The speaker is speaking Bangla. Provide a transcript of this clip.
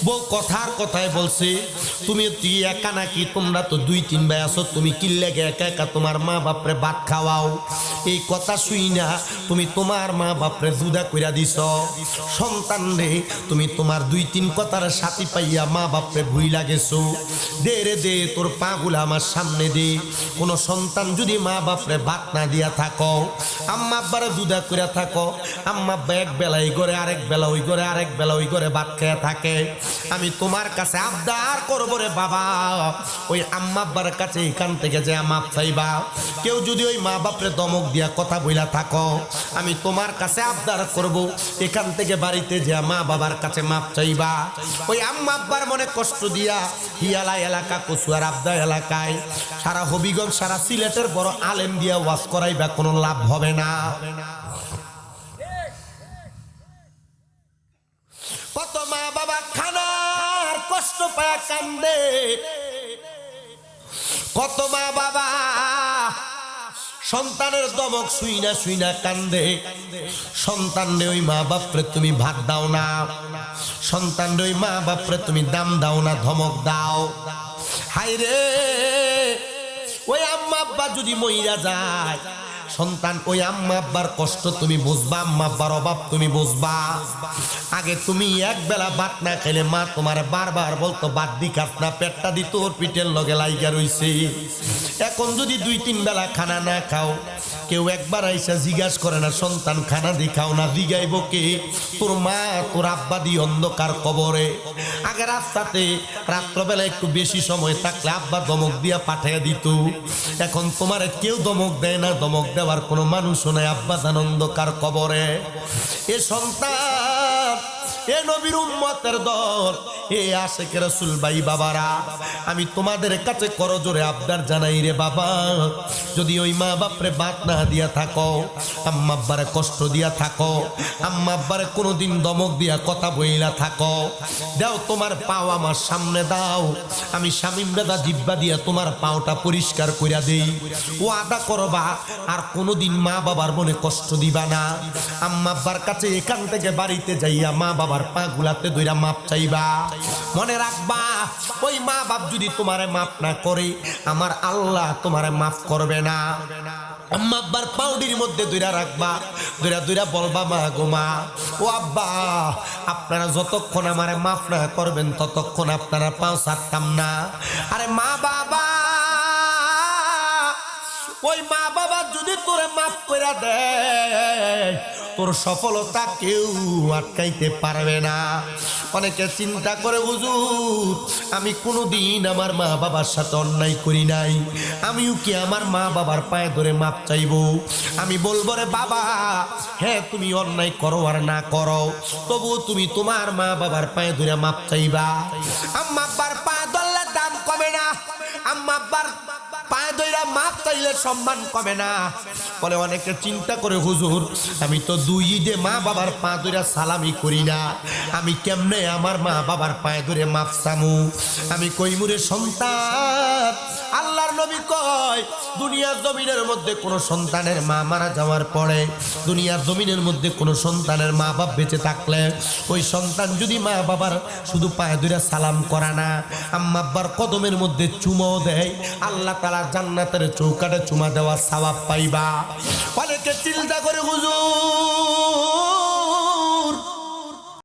বউ কথার কথায় বলছে, তুমি তুই একা নাকি? তোমরা তো 2-3 ভাই আছো, তুমি কি লেগে একা একা তোমার মা বাপরে ভাত খাওয়াও? এই কথা শুই না তুমি তোমার মা বাপরে জুদা কইরা দিছ। সন্তান রে, তুমি তোমার 2-3 কথার সাথী পাইয়া মা বাপরে ভুইলা গেছো। দে রে দে, তোর পাগুলা আমার সামনে দে। কোন সন্তান যদি মা বাপরে ভাত না দিয়া থাকো, আম্মা আব্বারে জুদা কইরা থাকো, আম্মা আব্বা এক বেলা এই ঘরে, আরেক বেলা ওই ঘরে, আরেক বেলা ওই ঘরে ভাত খেয়ে থাকে, আমি তোমার কাছে আবদার করবো রে বাবা, ওই আম্মা আব্বার কাছে এখান থেকে যে মাপ চাইবা। কেউ যদি ওই মা বাপরে দমক দিয়া কথা বইলা থাকো, আমি তোমার কাছে আবদার করব, এখান থেকে বাড়িতে যে মা বাবার কাছে মাপ চাইবা। ওই আম্মা আব্বার মনে কষ্ট দিয়া হিয়ালা এলাকা, কচুয়ার আবদা এলাকায় সারা হবিগঞ্জ, সারা সিলেটের বড় আলেম দিয়া ওয়াজ করাইবা, কোনো লাভ হবে না। কত মা বাবা খানার কষ্ট পায় কান্দে, কত মা বাবা সন্তানের দমক শুইনা শুইনা কান্দে। সন্তান রে, ওই মা বাপরে তুমি ভাত দাও না, সন্তান রে ওই মা বাপরে তুমি দাম দাও না, ধমক দাও। হায় রে, ওই আম্মা আব্বা যদি মইরা যায়, সন্তান ওই আম্মা আব্বার কষ্ট তুমি বুঝবা, আম্মা আব্বার অভাব তুমি বুঝবা। আগে তুমি এক বেলা ভাত না খেলে মা তোমার বারবার বলতো ভাত দি খাস না, পেটটা দি তোর পিঠের লগে লাইগা রইছে। এখন যদি 2-3 বেলা খানা না খাও, কেউ একবার আইসা জিজ্ঞাসা করে না সন্তান খানা দি খাও না, জিগাইব কে? তোর মা তোর আব্বা দি অন্ধকার কবরে। আগে রাস্তাতে রাত্রবেলা একটু বেশি সময় থাকলে আব্বা দমক দিয়া পাঠিয়ে দিত, এখন তোমার কেউ দমক দেয় না, দমক দেওয়ার কোনো মানুষও নাই, আব্বা জান অন্ধকার কবরে। এ সন্তান, এ নবীর উম্মতের দল, এ আশিক রাসূল ভাই বাবারা, আমি তোমাদের কাছে করজোরে আবদার জানাই রে বাবা, যদি ওই মা বাপরে ভাত না দিয়া থাকো, আম্মা আব্বারে কষ্ট দিয়া থাকো, আম্মা আব্বারে কোনোদিন দমক দিয়া কথা বইলা থাকো, দাও তোমার পাও আমার সামনে দাও, আমি শামীম দাদা জিব্বা দিয়া তোমার পাওটা পরিষ্কার কইরা দেই। ও আদা করবা আর কোনোদিন মা বাবার মনে কষ্ট দিবা না। আম্মা আব্বার কাছে এখান থেকে বাড়িতে যাইয়া মা বাবার পা গুলাতে ধইরা মাপ চাইবা। মনে রাখবা, ওই মা বাপ যদি তোমারে মাপ না করে, আমার আল্লাহ তোমারে মাফ করবে না। আম্মা আব্বার পাউডির মধ্যে ধইরা রাখবা, ধইরা ধইরা বলবা, মা গো মা, ও আব্বা, আপনারা যতক্ষণ আমারে মাফ না করবেন ততক্ষণ আপনারা পাও ছাড়তাম না। আরে মা বাবা, ওই মা বাবা যদি তোরে মাফ করে দেয়, তোর সফলতা কেউ আটকাইতে পারবে না। অনেকে চিন্তা করে, হুজুর আমি কোনোদিন আমার মা বাবার সাথে অন্যায় করি নাই, আমিও কি আমার মা বাবার পায়ে ধরে মাপ চাইবো? আমি বলবো রে বাবা, হ্যাঁ তুমি অন্যায় করো আর না করো, তবুও তুমি তোমার মা বাবার পায়ে ধরে মাপ চাইবা। আম্মা আব্বার পায়ে ধরলে দাম কমে না, আম্মা আব্বার পায়ে ধইরা মাপ চাইলে সম্মান কমে না। বলে অনেকে চিন্তা করে, হুজুর আমি তো 2 ঈদে মা বাবার পা ধইরা সালামি করি না, আমি কেমনে আমার মা বাবার পায়ে ধরে মাপ চামু? আমি কইমুরে সন্তান, আল্লাহর নবী কয়, দুনিয়ার জমিনের মধ্যে কোন সন্তানের মা মারা যাওয়ার পরে, দুনিয়ার জমিনের মধ্যে কোন সন্তানের মা বাপ বেঁচে থাকলে, ওই সন্তান যদি মা বাবার শুধু পায়ে ধইরা সালাম করা না, আম্মা আব্বার কদমের মধ্যে চুমো দেয়, আল্লাহ তাআলা জান্নাতের চৌকাঠে চুমা দেওয়ার সওয়াব পাইবা। অনেকে চিন্তা করে, হুজুর